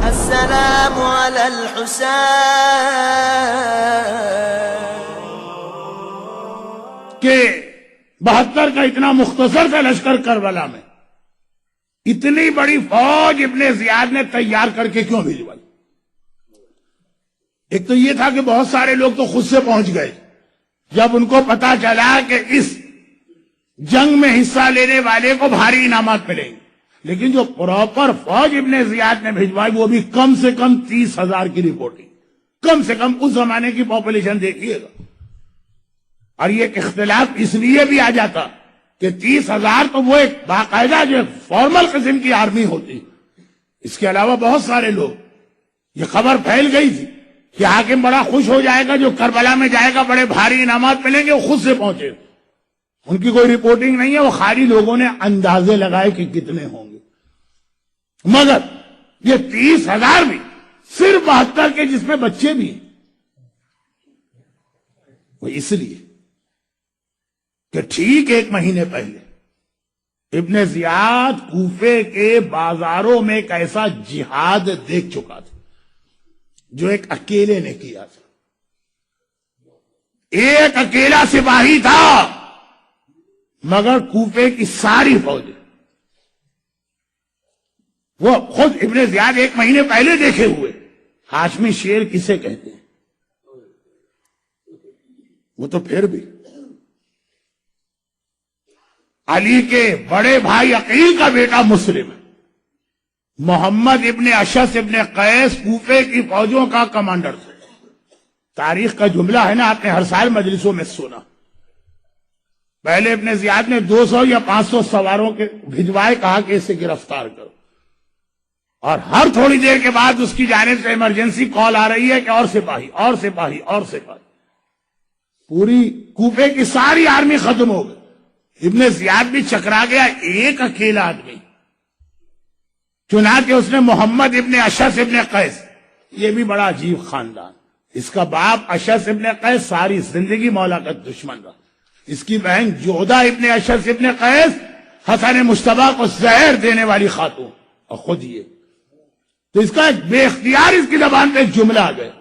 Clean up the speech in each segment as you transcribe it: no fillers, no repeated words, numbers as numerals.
السلام على الحسين کہ 72 کا اتنا مختصر کا لشکر کربلا میں اتنی بڑی فوج ابن زیاد نے تیار کر کے کیوں بھیجوائی؟ ایک تو یہ تھا کہ بہت سارے لوگ تو خود سے پہنچ گئے جب ان کو پتا چلا کہ اس جنگ میں حصہ لینے والے کو بھاری انعامات ملیں گے، لیکن جو پراپر فوج ابن زیاد نے بھیجوائی وہ بھی کم سے کم 30,000 کی رپورٹنگ، کم سے کم اس زمانے کی پاپولیشن دیکھیے گا۔ اور یہ اختلاف اس لیے بھی آ جاتا کہ 30,000 تو وہ ایک باقاعدہ جو فارمل قسم کی آرمی ہوتی، اس کے علاوہ بہت سارے لوگ، یہ خبر پھیل گئی تھی کہ حاکم بڑا خوش ہو جائے گا، جو کربلا میں جائے گا بڑے بھاری انعامات ملیں گے، وہ خود سے پہنچے، ان کی کوئی رپورٹنگ نہیں ہے، وہ خالی لوگوں نے اندازے لگائے کہ کتنے ہوں گے۔ مگر یہ 30,000 بھی صرف 72 کے جس میں بچے بھی ہیں، وہ اس لیے کہ ٹھیک 1 مہینے پہلے ابن زیاد کوفے کے بازاروں میں ایک ایسا جہاد دیکھ چکا تھا جو ایک اکیلے نے کیا تھا۔ ایک اکیلا سپاہی تھا مگر کوفے کی ساری فوج، وہ خود ابن زیاد 1 مہینے پہلے دیکھے ہوئے۔ ہاشمی شیر کسے کہتے ہیں؟ وہ تو پھر بھی علی کے بڑے بھائی عقیل کا بیٹا مسلم ہے، محمد ابن اشعث ابن قیس کوفے کی فوجوں کا کمانڈر تھا۔ تاریخ کا جملہ ہے نا، آپ نے ہر سال مجلسوں میں سنا۔ پہلے ابن زیاد نے 200 یا 500 سواروں کے بھجوائے، کہا کہ اسے گرفتار کرو، اور ہر تھوڑی دیر کے بعد اس کی جانب سے ایمرجنسی کال آ رہی ہے کہ اور سپاہی اور سپاہی اور سپاہی۔ پوری کوفے کی ساری آرمی ختم ہو گئی، ابن زیاد بھی چکرا گیا، ایک اکیلا آدمی۔ چنانچہ اس نے محمد ابن اشعث ابن قیس، یہ بھی بڑا عجیب خاندان، اس کا باپ اشعث ابن قیس ساری زندگی مولا کا دشمن رہا، اس کی بہن جودہ ابن اشعث ابن قیس حسن مجتبیٰ کو زہر دینے والی خاتون، اور خود یہ۔ تو اس کا ایک بے اختیار اس کی زبان پہ ایک جملہ آ گیا۔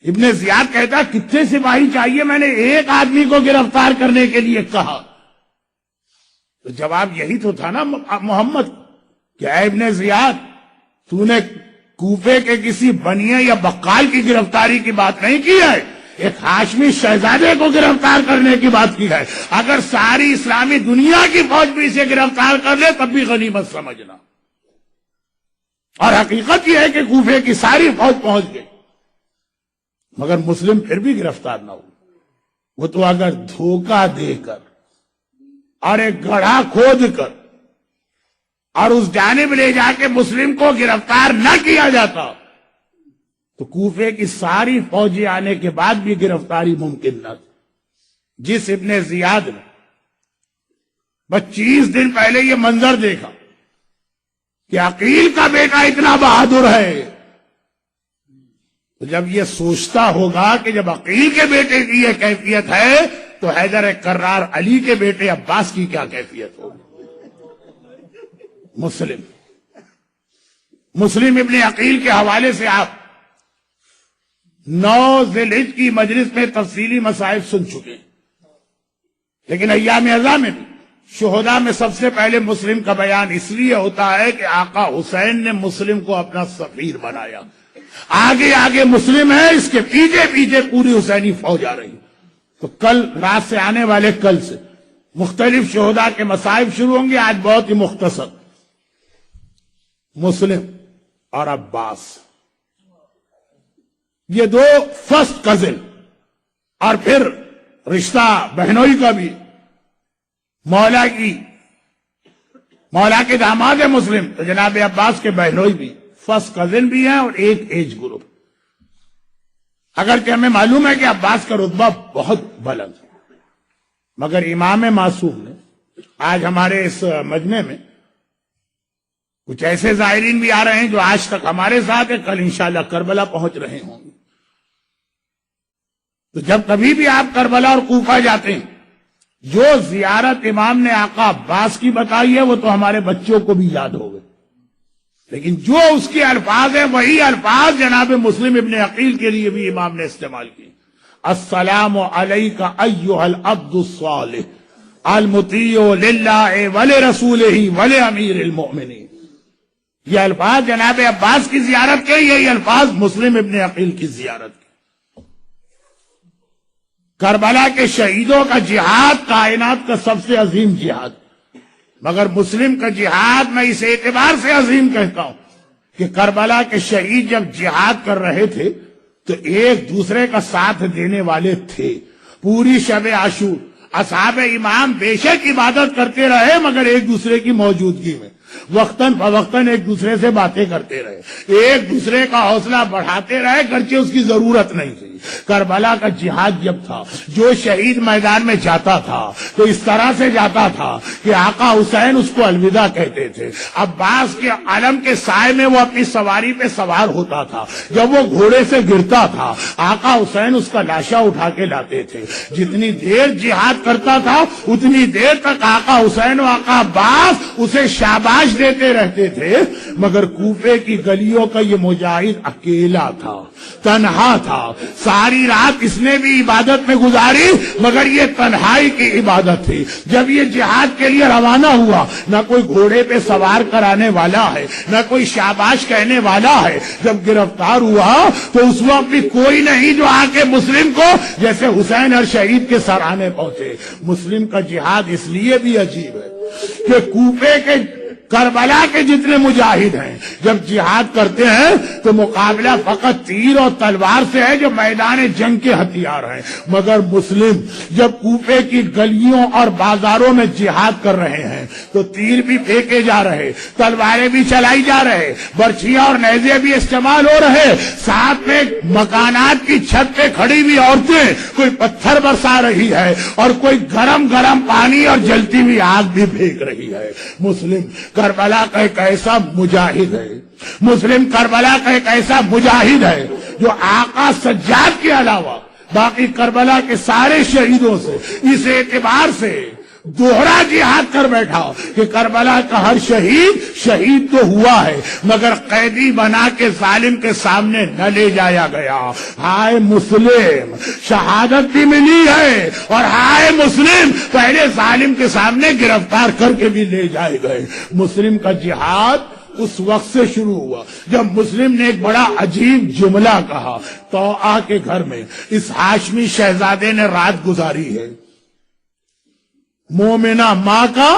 ابن زیاد کہتا کتنے سپاہی چاہیے؟ میں نے ایک آدمی کو گرفتار کرنے کے لیے کہا۔ تو جواب یہی تو تھا نا محمد کہ اے ابن زیاد، تو نے کوفے کے کسی بنیے یا بقال کی گرفتاری کی بات نہیں کی ہے، ایک ہاشمی شہزادے کو گرفتار کرنے کی بات کی ہے۔ اگر ساری اسلامی دنیا کی فوج بھی اسے گرفتار کر لے تب بھی غنیمت سمجھنا۔ اور حقیقت یہ ہے کہ کوفے کی ساری فوج پہنچ گئی، مگر مسلم پھر بھی گرفتار نہ ہوئے۔ وہ تو اگر دھوکہ دے کر اور ایک گڑھا کھود کر اور اس جانب لے جا کے مسلم کو گرفتار نہ کیا جاتا تو کوفے کی ساری فوجیں آنے کے بعد بھی گرفتاری ممکن نہ تھی۔ جس ابن زیاد نے 25 دن پہلے یہ منظر دیکھا کہ عقیل کا بیٹا اتنا بہادر ہے، تو جب یہ سوچتا ہوگا کہ جب عقیل کے بیٹے کی یہ کیفیت ہے تو حیدر کرار علی کے بیٹے عباس کی کیا کیفیت ہوگی۔ مسلم ابن عقیل کے حوالے سے آپ 9 ذی الحجہ کی مجلس میں تفصیلی مسائل سن چکے ہیں، لیکن ایام ازا میں بھی شہداء میں سب سے پہلے مسلم کا بیان اس لیے ہوتا ہے کہ آقا حسین نے مسلم کو اپنا سفیر بنایا۔ آگے آگے مسلم ہے، اس کے پیچھے پیچھے پوری حسینی فوج آ رہی۔ تو کل رات سے آنے والے کل سے مختلف شہداء کے مصائب شروع ہوں گے۔ آج بہت ہی مختصر، مسلم اور عباس، یہ 2 فرسٹ کزن، اور پھر رشتہ بہنوئی کا بھی، مولا کے داماد ہے مسلم، تو جناب عباس کے بہنوئی بھی فرسٹ کزن بھی ہیں اور ایک ایج گروپ۔ اگرچہ ہمیں معلوم ہے کہ عباس کا رتبہ بہت بلند ہے، مگر امام معصوم نے آج ہمارے اس مجمع میں کچھ ایسے زائرین بھی آ رہے ہیں جو آج تک ہمارے ساتھ ہیں، کل انشاءاللہ کربلا پہنچ رہے ہوں گے۔ تو جب کبھی بھی آپ کربلا اور کوفہ جاتے ہیں جو زیارت امام نے آقا عباس کی بتائی ہے وہ تو ہمارے بچوں کو بھی یاد ہو گئے، لیکن جو اس کے الفاظ ہیں وہی الفاظ جناب مسلم ابن عقیل کے لیے بھی امام نے استعمال کیے۔ السلام علیک ایھا العبد الصالح المطیع للہ ولرسولہ ولامیر المؤمنین۔ یہ الفاظ جناب عباس کی زیارت کے، یہی الفاظ مسلم ابن عقیل کی زیارت کے۔ کربلا کے شہیدوں کا جہاد کائنات کا سب سے عظیم جہاد، مگر مسلم کا جہاد میں اس اعتبار سے عظیم کہتا ہوں کہ کربلا کے شہید جب جہاد کر رہے تھے تو ایک دوسرے کا ساتھ دینے والے تھے۔ پوری شب عاشور اصحاب امام بے شک عبادت کرتے رہے، مگر ایک دوسرے کی موجودگی میں وقتاً فوقتاً ایک دوسرے سے باتیں کرتے رہے، ایک دوسرے کا حوصلہ بڑھاتے رہے، گرچہ اس کی ضرورت نہیں تھی۔ کربلا کا جہاد جب تھا، جو شہید میدان میں جاتا تھا تو اس طرح سے جاتا تھا کہ آقا حسین اس کو الوداع کہتے تھے۔ عباس کے علم کے سائے میں وہ اپنی سواری پہ سوار ہوتا تھا، جب وہ گھوڑے سے گرتا تھا آقا حسین اس کا لاشا اٹھا کے لاتے تھے۔ جتنی دیر جہاد کرتا تھا اتنی دیر تک آقا حسین و آقا عباس اسے شاباش دیتے رہتے تھے، مگر کوفے کی گلیوں کا یہ مجاہد اکیلا تھا، تنہا تھا۔ ساری رات اس نے بھی عبادت میں گزاری، مگر یہ تنہائی کی عبادت تھی۔ جب یہ جہاد کے لیے روانہ ہوا، نہ کوئی گھوڑے پہ سوار کرانے والا ہے، نہ کوئی شاباش کہنے والا ہے۔ جب گرفتار ہوا تو اس وقت بھی کوئی نہیں جو آ کے مسلم کو جیسے حسین اور شہید کے سرانے پہنچے۔ مسلم کا جہاد اس لیے بھی عجیب ہے کہ کوفے کے کربلا کے جتنے مجاہد ہیں جب جہاد کرتے ہیں تو مقابلہ فقط تیر اور تلوار سے ہے جو میدان جنگ کے ہتھیار ہیں، مگر مسلم جب کوفے کی گلیوں اور بازاروں میں جہاد کر رہے ہیں تو تیر بھی پھینکے جا رہے، تلواریں بھی چلائی جا رہے، برچھیاں اور نیزے بھی استعمال ہو رہے، ساتھ میں مکانات کی چھت پہ کھڑی ہوئی عورتیں کوئی پتھر برسا رہی ہے اور کوئی گرم گرم پانی اور جلتی ہوئی آگ بھی پھینک رہی ہے۔ مسلم کربلا کا ایک ایسا مجاہد ہے، مسلم کربلا کا ایک ایسا مجاہد ہے جو آقا سجاد کے علاوہ باقی کربلا کے سارے شہیدوں سے اس اعتبار سے دوہرا جہاد کر بیٹھا کہ کربلا کا ہر شہید شہید تو ہوا ہے مگر قیدی بنا کے ظالم کے سامنے نہ لے جایا گیا۔ ہائے مسلم، شہادت بھی ملی ہے اور ہائے مسلم پہلے ظالم کے سامنے گرفتار کر کے بھی لے جائے گئے۔ مسلم کا جہاد اس وقت سے شروع ہوا جب مسلم نے ایک بڑا عجیب جملہ کہا۔ طوعا کے گھر میں اس ہاشمی شہزادے نے رات گزاری ہے۔ مومنہ ماں کا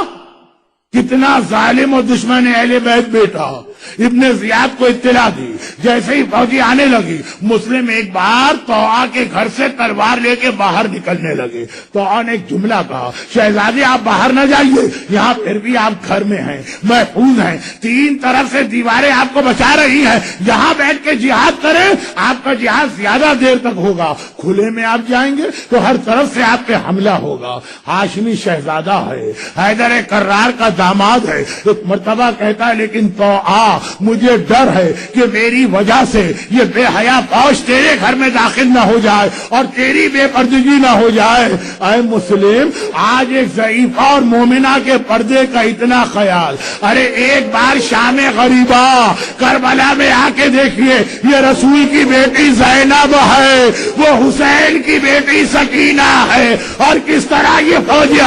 کتنا ظالم اور دشمن اہل بیت بیٹا ابن زیاد کو اطلاع دی، جیسے ہی فوجی آنے لگی مسلم ایک بار طوعا کے گھر سے تلوار لے کے باہر نکلنے لگے۔ طوعا نے ایک جملہ کہا، شہزادی آپ باہر نہ جائیے، یہاں پھر بھی آپ گھر میں ہیں، محفوظ ہیں، تین طرف سے دیواریں آپ کو بچا رہی ہیں، یہاں بیٹھ کے جہاد کریں، آپ کا جہاد زیادہ دیر تک ہوگا، کھلے میں آپ جائیں گے تو ہر طرف سے آپ پہ حملہ ہوگا۔ ہاشمی شہزادہ ہے، حیدر کرار کا داماد ہے، ایک مرتبہ کہتا ہے لیکن طوعا مجھے ڈر ہے کہ میری وجہ سے یہ بے حیا فوج تیرے گھر میں داخل نہ ہو جائے اور تیری بے پردگی نہ ہو جائے۔ اے مسلم، آج ایک ضعیفہ اور مومنہ کے پردے کا اتنا خیال، ارے ایک بار شام غریبہ کربلا میں آ کے دیکھیے، یہ رسول کی بیٹی زینب ہے، وہ حسین کی بیٹی سکینہ ہے، اور کس طرح یہ فوج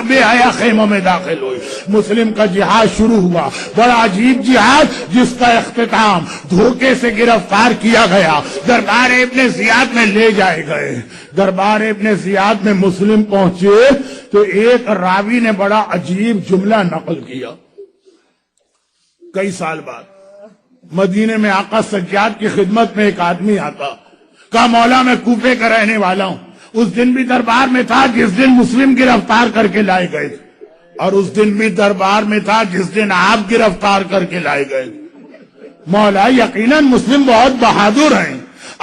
بے حیا خیموں میں داخل ہوئی۔ مسلم کا جہاد شروع ہوا، بڑا عجیب جہاد جس کا اختتام دھوکے سے گرفتار کیا گیا، دربار ابن زیاد میں لے جائے گئے۔ دربار ابن زیاد میں مسلم پہنچے تو ایک راوی نے بڑا عجیب جملہ نقل کیا۔ کئی سال بعد مدینے میں آقا سجاد کی خدمت میں ایک آدمی آتا، کہا مولا میں کوفے کا رہنے والا ہوں، اس دن بھی دربار میں تھا جس دن مسلم گرفتار کر کے لائے گئے تھے، اور اس دن بھی دربار میں تھا جس دن آپ گرفتار کر کے لائے گئے۔ مولا یقیناً مسلم بہت بہادر ہیں،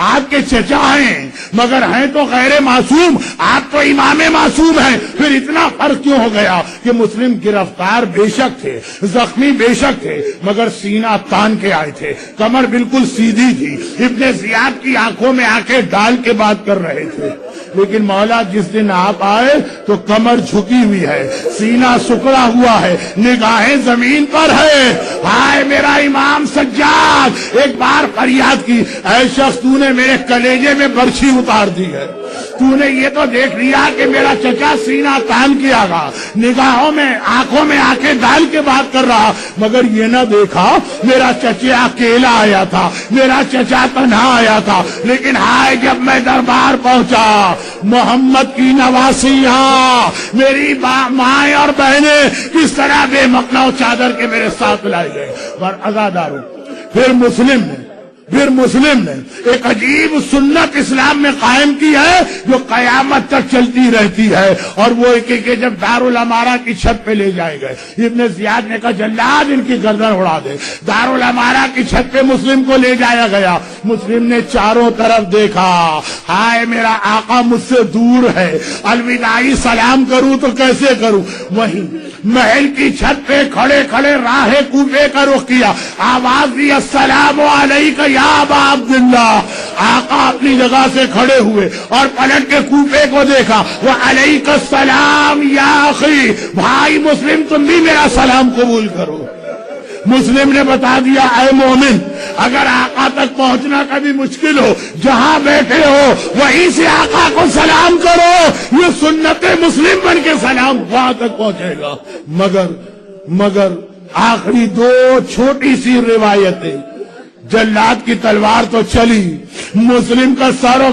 آپ کے چچا ہیں، مگر ہیں تو غیر معصوم، آپ تو امام معصوم ہیں، پھر اتنا فرق کیوں ہو گیا کہ مسلم گرفتار بے شک تھے، زخمی بے شک تھے، مگر سینہ تان کے آئے تھے، کمر بالکل سیدھی تھی، ابن زیاد کی آنکھوں میں آنکھیں ڈال کے بات کر رہے تھے۔ لیکن مولا جس دن آپ آئے تو کمر جھکی ہوئی ہے, سینہ سکڑا ہوا ہے, نگاہیں زمین پر ہے. ہائے میرا امام سجاد, ایک بار فریاد کی, اے شخص تو نے میرے کلیجے میں برچھی اتار دی ہے. تو نے یہ تو دیکھ لیا کہ میرا چچا سینہ تان کیا گا, نگاہوں میں آنکھوں میں آنکھیں ڈال کے بات کر رہا, مگر یہ نہ دیکھا میرا چچا اکیلا آیا تھا, میرا چچا تنہا آیا تھا. لیکن ہائے جب میں دربار پہنچا, محمد کی نواسیاں میری مائیں اور بہنیں کس طرح بے مقنع چادر کے میرے ساتھ لائے گئے. پر عزاداروں, پھر مسلم نے ایک عجیب سنت اسلام میں قائم کی ہے جو قیامت تک چلتی رہتی ہے, اور وہ کہ جب دارالامارہ کی چھت پہ لے جائے گئے, ابن زیاد نے کہا جلاد ان کی گردن اڑا دے. دارالامارہ کی چھت پہ مسلم کو لے جایا گیا. مسلم نے چاروں طرف دیکھا, ہائے میرا آقا مجھ سے دور ہے, الوداعی سلام کروں تو کیسے کروں. وہیں محل کی چھت پہ کھڑے کھڑے راہ کوفے کا رخ کیا, آواز دی السلام علیکم یا ابا عبداللہ. آقا اپنی جگہ سے کھڑے ہوئے اور پلٹ کے کوفے کو دیکھا, وعلیک السلام یا اخی, بھائی مسلم تم بھی میرا سلام قبول کرو. مسلم نے بتا دیا, اے مومن اگر آقا تک پہنچنا کبھی مشکل ہو, جہاں بیٹھے ہو وہیں سے آقا کو سلام کرو, یہ سنت مسلم بن کے سلام وہاں تک پہنچے گا. مگر آخری دو چھوٹی سی روایتیں, جلاد کی تلوار تو چلی, مسلم کا سر و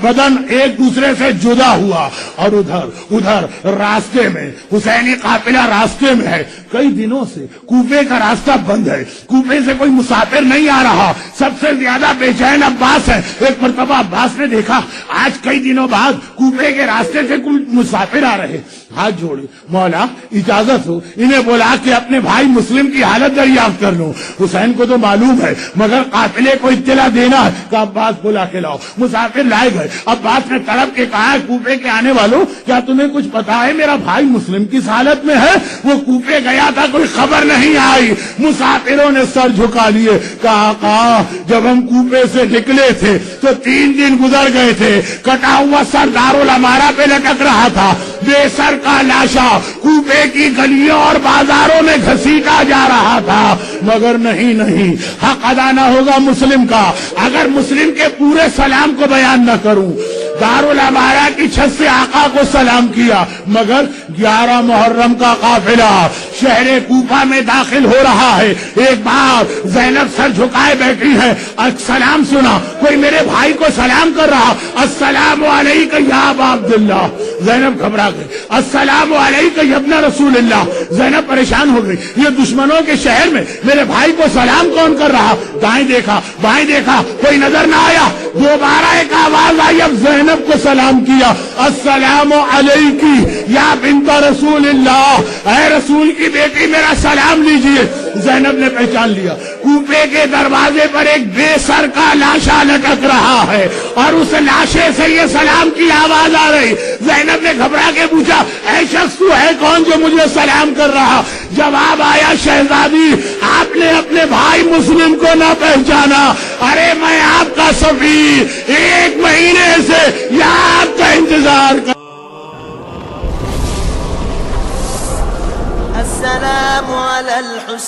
بدن ایک دوسرے سے جدا ہوا, اور ادھر راستے میں حسینی قافلہ راستے میں ہے. کئی دنوں سے کوفے کا راستہ بند ہے, کوفے سے کوئی مسافر نہیں آ رہا. سب سے زیادہ بے چین عباس ہے. ایک مرتبہ عباس نے دیکھا آج کئی دنوں بعد کوفے کے راستے سے کوئی مسافر آ رہے. ہاتھ جوڑی, مولا اجازت ہو انہیں بلا کے اپنے بھائی مسلم کی حالت دریافت کر لوں. حسین کو تو معلوم ہے مگر قافلے کو اطلاع دینا ہے کہ عباس بلا کے لاؤ. مسافر لائے گئے. عباس نے تڑپ کے کہا, کوفے کے آنے والوں کیا تمہیں کچھ پتا ہے میرا بھائی مسلم کس حالت میں ہے؟ وہ کوفے گیا تھا, کوئی خبر نہیں آئی. مسافروں نے سر جھکا لیے. کہا آقا جب ہم کوفے سے نکلے تھے تو 3 دن گزر گئے تھے, کٹا ہوا سر دارالامارہ پہ لٹک رہا تھا, بے سر کا لاشا کوفے کی گلیوں اور بازاروں میں گھسیٹا جا رہا تھا. مگر نہیں, حق ادا نہ ہوگا مسلم کا اگر مسلم کے پورے سلام کو بیان نہ کروں. دارالامارہ کی چھت سے آقا کو سلام کیا, مگر 11 محرم کا قافلہ شہر کوفہ میں داخل ہو رہا ہے. ایک بار زینب سر جھکائے بیٹھی ہے, سلام سنا, کوئی میرے بھائی کو سلام کر رہا, السلام علیکم یا ابا عبداللہ. زینب گھبرا گئی, السلام علیکم یا ابن رسول اللہ. زینب پریشان ہو گئی, یہ دشمنوں کے شہر میں میرے بھائی کو سلام کون کر رہا. دائیں دیکھا بائیں دیکھا, کوئی نظر نہ آیا. دوبارہ ایک آواز آئی, اب زینب کو سلام کیا, السلام علیکی یا بنت رسول اللہ, اے رسول کی بیٹی میرا سلام لیجئے. زینب نے پہچان لیا, کوفے کے دروازے پر ایک بے سر کا لاشا لٹک رہا ہے اور اس لاشے سے یہ سلام کی آواز آ رہی. زینب نے گھبرا کے پوچھا, اے شخص تو ہے کون جو مجھے سلام کر رہا؟ جواب آیا, شہزادی آپ نے اپنے بھائی مسلم کو نہ پہچانا. ارے میں آپ کا سفیر 1 مہینے سے یا آپ کا انتظار کر. السلام على الحسين